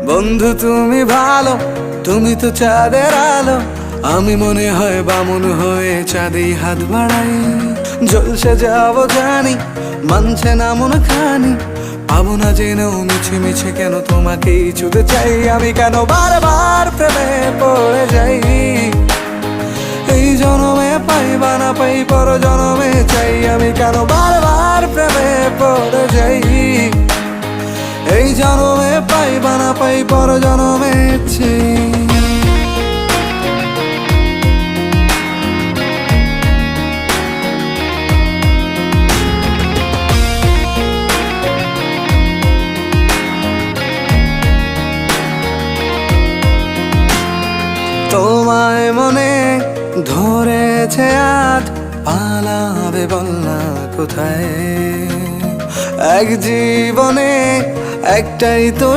বন্ধু তুমি ভালো, তুমি তো চাঁদের আলো, আমি মনে হয় বামুন হয়ে চাঁদেই হাত বাড়াই। জলসে যাব জানি, মানছে না মন খানি, পাবো না জেনেও মিছে মিছে কেন তোমাকেই ছুতে চাই। আমি কেন বারবার প্রেমে পড়ে যাই, এই জনমে পাই বা না পাই পর জনমে চাই। আমি কেন বারবার প্রেমে পড়ে যাই, এই জনমে পাই বা না পাই পর জনমে চাই। তোমায় মনে ধরেছে আজ, পালাবে বল না কোথায়। এক জীবনে একটাই তো